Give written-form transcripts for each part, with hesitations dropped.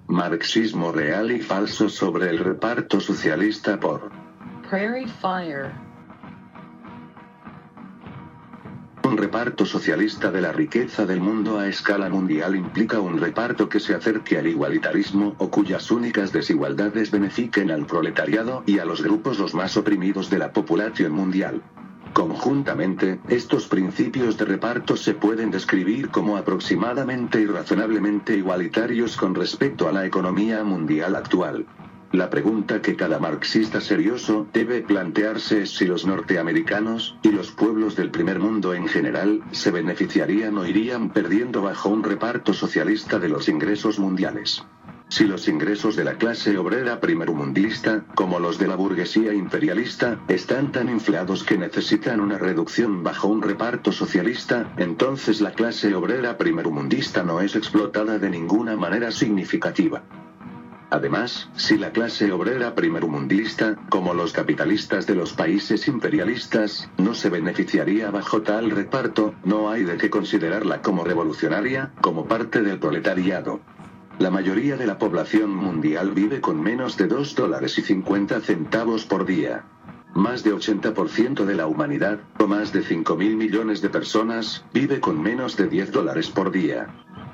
Marxismo real y falso sobre el reparto socialista por Prairie Fire. Un reparto socialista de la riqueza del mundo a escala mundial implica un reparto que se acerque al igualitarismo o cuyas únicas desigualdades beneficien al proletariado y a los grupos los más oprimidos de la población mundial. Conjuntamente, estos principios de reparto se pueden describir como aproximadamente y razonablemente igualitarios con respecto a la economía mundial actual. La pregunta que cada marxista serioso debe plantearse es si los norteamericanos, y los pueblos del primer mundo en general, se beneficiarían o irían perdiendo bajo un reparto socialista de los ingresos mundiales. Si los ingresos de la clase obrera primermundista, como los de la burguesía imperialista, están tan inflados que necesitan una reducción bajo un reparto socialista, entonces la clase obrera primermundista no es explotada de ninguna manera significativa. Además, si la clase obrera primermundista, como los capitalistas de los países imperialistas, no se beneficiaría bajo tal reparto, no hay de qué considerarla como revolucionaria, como parte del proletariado. La mayoría de la población mundial vive con menos de $2.50 por día. Más de 80% de la humanidad, o más de 5.000 millones de personas, vive con menos de $10 por día.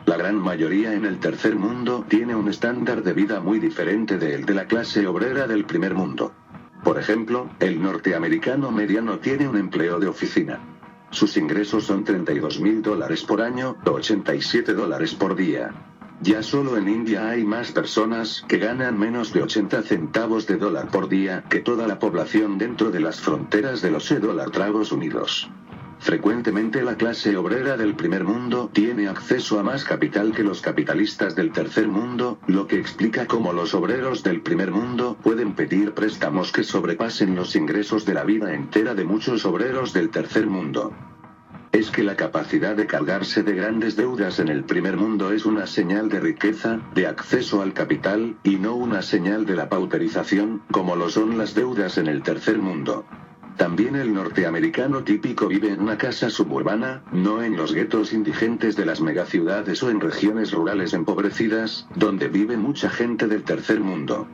La gran mayoría en el tercer mundo tiene un estándar de vida muy diferente del de la clase obrera del primer mundo. Por ejemplo, el norteamericano mediano tiene un empleo de oficina. Sus ingresos son $32.000 por año, o $87 por día. Ya solo en India hay más personas que ganan menos de 80 centavos de dólar por día que toda la población dentro de las fronteras de los Estados Unidos. Frecuentemente la clase obrera del primer mundo tiene acceso a más capital que los capitalistas del tercer mundo, lo que explica cómo los obreros del primer mundo pueden pedir préstamos que sobrepasen los ingresos de la vida entera de muchos obreros del tercer mundo. Es que la capacidad de cargarse de grandes deudas en el primer mundo es una señal de riqueza, de acceso al capital, y no una señal de la pauperización, como lo son las deudas en el tercer mundo. También el norteamericano típico vive en una casa suburbana, no en los guetos indigentes de las megaciudades o en regiones rurales empobrecidas, donde vive mucha gente del tercer mundo.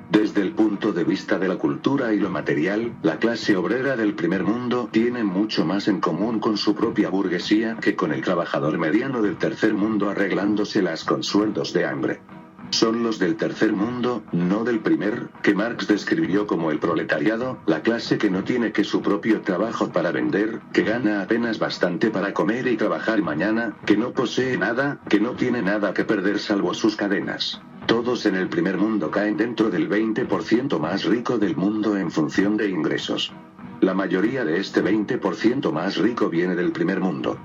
Desde el punto de vista de la cultura y lo material, la clase obrera del primer mundo tiene mucho más en común con su propia burguesía que con el trabajador mediano del tercer mundo arreglándoselas con sueldos de hambre. Son los del tercer mundo, no del primer, que Marx describió como el proletariado, la clase que no tiene que su propio trabajo para vender, que gana apenas bastante para comer y trabajar mañana, que no posee nada, que no tiene nada que perder salvo sus cadenas. Todos en el primer mundo caen dentro del 20% más rico del mundo en función de ingresos. La mayoría de este 20% más rico viene del primer mundo.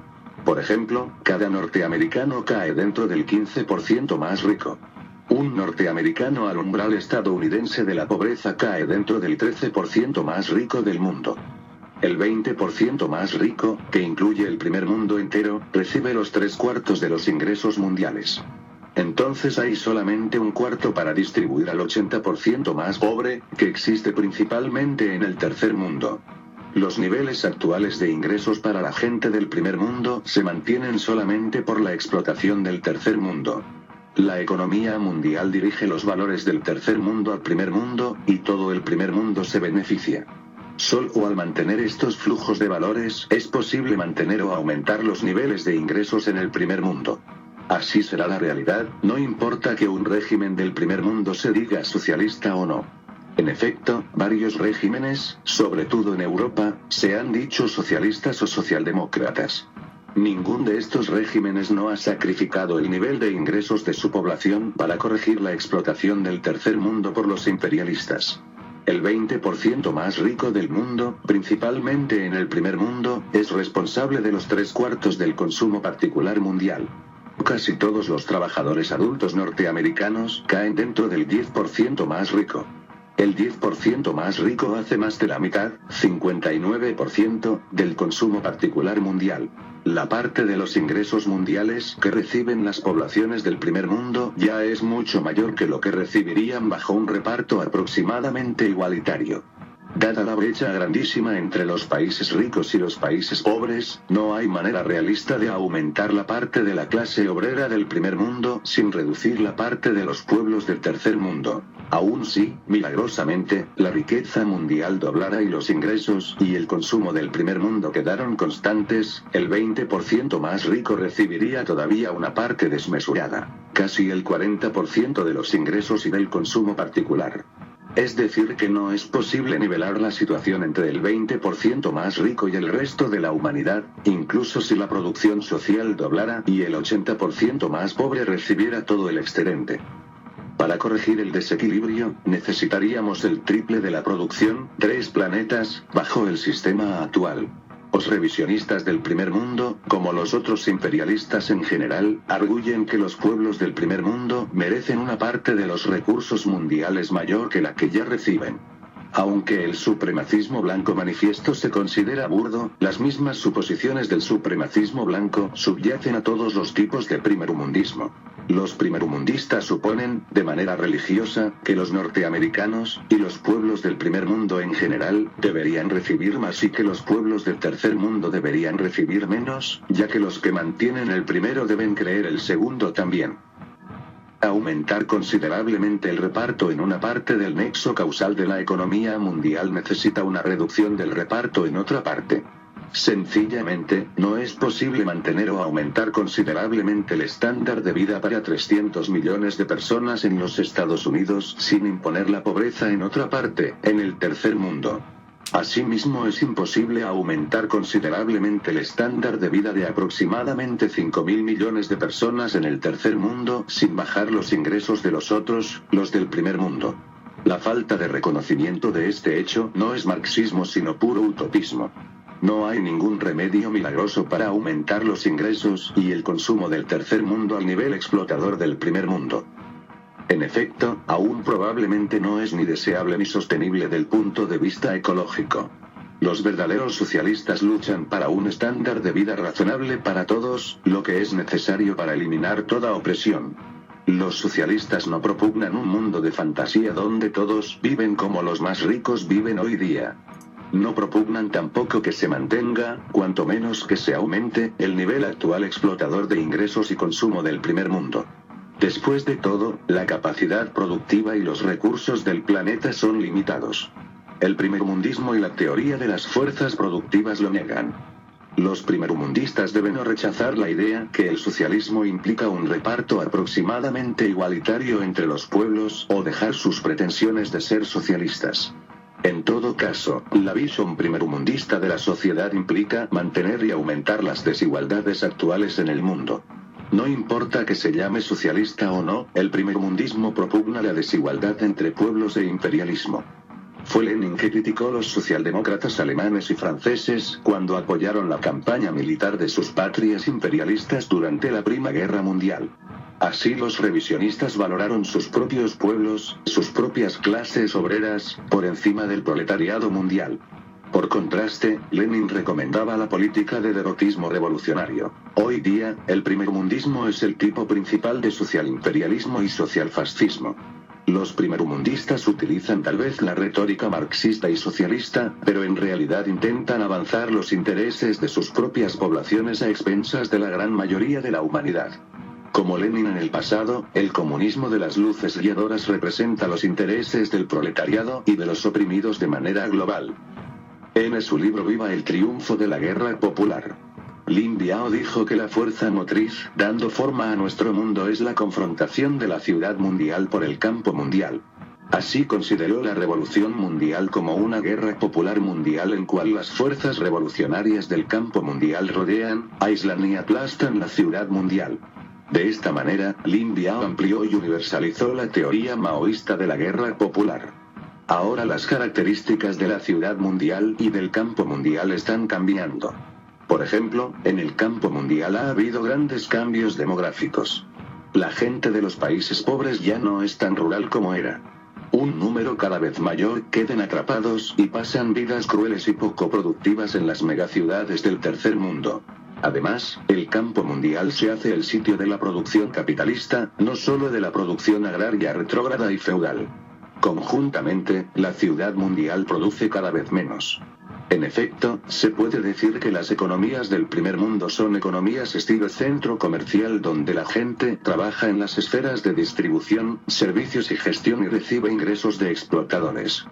Por ejemplo, cada norteamericano cae dentro del 15% más rico. Un norteamericano al umbral estadounidense de la pobreza cae dentro del 13% más rico del mundo. El 20% más rico, que incluye el primer mundo entero, recibe los 3/4 de los ingresos mundiales. Entonces hay solamente un cuarto para distribuir al 80% más pobre, que existe principalmente en el tercer mundo. Los niveles actuales de ingresos para la gente del primer mundo se mantienen solamente por la explotación del tercer mundo. La economía mundial dirige los valores del tercer mundo al primer mundo, y todo el primer mundo se beneficia. Solo al mantener estos flujos de valores es posible mantener o aumentar los niveles de ingresos en el primer mundo. Así será la realidad, no importa que un régimen del primer mundo se diga socialista o no. En efecto, varios regímenes, sobre todo en Europa, se han dicho socialistas o socialdemócratas. Ningún de estos regímenes no ha sacrificado el nivel de ingresos de su población para corregir la explotación del tercer mundo por los imperialistas. El 20% más rico del mundo, principalmente en el primer mundo, es responsable de los 3/4 del consumo particular mundial. Casi todos los trabajadores adultos norteamericanos caen dentro del 10% más rico. El 10% más rico hace más de la mitad, 59%, del consumo particular mundial. La parte de los ingresos mundiales que reciben las poblaciones del primer mundo ya es mucho mayor que lo que recibirían bajo un reparto aproximadamente igualitario. Dada la brecha grandísima entre los países ricos y los países pobres, no hay manera realista de aumentar la parte de la clase obrera del primer mundo sin reducir la parte de los pueblos del tercer mundo. Aún si, milagrosamente, la riqueza mundial doblara y los ingresos y el consumo del primer mundo quedaron constantes, el 20% más rico recibiría todavía una parte desmesurada, casi el 40% de los ingresos y del consumo particular. Es decir que no es posible nivelar la situación entre el 20% más rico y el resto de la humanidad, incluso si la producción social doblara y el 80% más pobre recibiera todo el excedente. Para corregir el desequilibrio, necesitaríamos el triple de la producción, 3 planetas, bajo el sistema actual. Los revisionistas del primer mundo, como los otros imperialistas en general, arguyen que los pueblos del primer mundo merecen una parte de los recursos mundiales mayor que la que ya reciben. Aunque el supremacismo blanco manifiesto se considera burdo, las mismas suposiciones del supremacismo blanco subyacen a todos los tipos de primermundismo. Los primermundistas suponen, de manera religiosa, que los norteamericanos, y los pueblos del primer mundo en general, deberían recibir más y que los pueblos del tercer mundo deberían recibir menos, ya que los que mantienen el primero deben creer el segundo también. Aumentar considerablemente el reparto en una parte del nexo causal de la economía mundial necesita una reducción del reparto en otra parte. Sencillamente, no es posible mantener o aumentar considerablemente el estándar de vida para 300 millones de personas en los Estados Unidos sin imponer la pobreza en otra parte, en el tercer mundo. Asimismo, es imposible aumentar considerablemente el estándar de vida de aproximadamente 5.000 millones de personas en el tercer mundo sin bajar los ingresos de los otros, los del primer mundo. La falta de reconocimiento de este hecho no es marxismo sino puro utopismo. No hay ningún remedio milagroso para aumentar los ingresos y el consumo del tercer mundo al nivel explotador del primer mundo. En efecto, aún probablemente no es ni deseable ni sostenible del punto de vista ecológico. Los verdaderos socialistas luchan para un estándar de vida razonable para todos, lo que es necesario para eliminar toda opresión. Los socialistas no propugnan un mundo de fantasía donde todos viven como los más ricos viven hoy día. No propugnan tampoco que se mantenga, cuanto menos que se aumente, el nivel actual explotador de ingresos y consumo del primer mundo. Después de todo, la capacidad productiva y los recursos del planeta son limitados. El primermundismo y la teoría de las fuerzas productivas lo niegan. Los primermundistas deben rechazar la idea que el socialismo implica un reparto aproximadamente igualitario entre los pueblos o dejar sus pretensiones de ser socialistas. En todo caso, la visión primermundista de la sociedad implica mantener y aumentar las desigualdades actuales en el mundo. No importa que se llame socialista o no, el primermundismo propugna la desigualdad entre pueblos e imperialismo. Fue Lenin que criticó los socialdemócratas alemanes y franceses cuando apoyaron la campaña militar de sus patrias imperialistas durante la Primera Guerra Mundial. Así los revisionistas valoraron sus propios pueblos, sus propias clases obreras, por encima del proletariado mundial. Por contraste, Lenin recomendaba la política de derrotismo revolucionario. Hoy día, el primermundismo es el tipo principal de socialimperialismo y socialfascismo. Los primermundistas utilizan tal vez la retórica marxista y socialista, pero en realidad intentan avanzar los intereses de sus propias poblaciones a expensas de la gran mayoría de la humanidad. Como Lenin en el pasado, el comunismo de las luces guiadoras representa los intereses del proletariado y de los oprimidos de manera global. En su libro Viva el triunfo de la guerra popular, Lin Biao dijo que la fuerza motriz, dando forma a nuestro mundo, es la confrontación de la ciudad mundial por el campo mundial. Así consideró la revolución mundial como una guerra popular mundial en cual las fuerzas revolucionarias del campo mundial rodean, aíslan y aplastan la ciudad mundial. De esta manera, Lin Biao amplió y universalizó la teoría maoísta de la guerra popular. Ahora las características de la ciudad mundial y del campo mundial están cambiando. Por ejemplo, en el campo mundial ha habido grandes cambios demográficos. La gente de los países pobres ya no es tan rural como era. Un número cada vez mayor quedan atrapados y pasan vidas crueles y poco productivas en las megaciudades del tercer mundo. Además, el campo mundial se hace el sitio de la producción capitalista, no solo de la producción agraria retrógrada y feudal. Conjuntamente, la ciudad mundial produce cada vez menos. En efecto, se puede decir que las economías del primer mundo son economías estilo centro comercial donde la gente trabaja en las esferas de distribución, servicios y gestión y recibe ingresos de explotadores.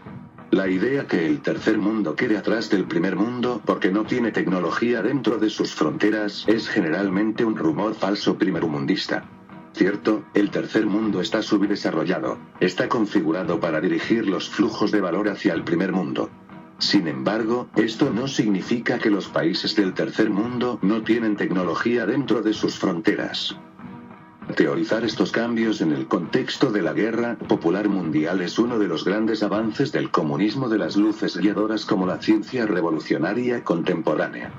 La idea que el tercer mundo quede atrás del primer mundo porque no tiene tecnología dentro de sus fronteras es generalmente un rumor falso primermundista. Cierto, el tercer mundo está subdesarrollado, está configurado para dirigir los flujos de valor hacia el primer mundo. Sin embargo, esto no significa que los países del tercer mundo no tienen tecnología dentro de sus fronteras. Teorizar estos cambios en el contexto de la guerra popular mundial es uno de los grandes avances del comunismo de las luces guiadoras como la ciencia revolucionaria contemporánea.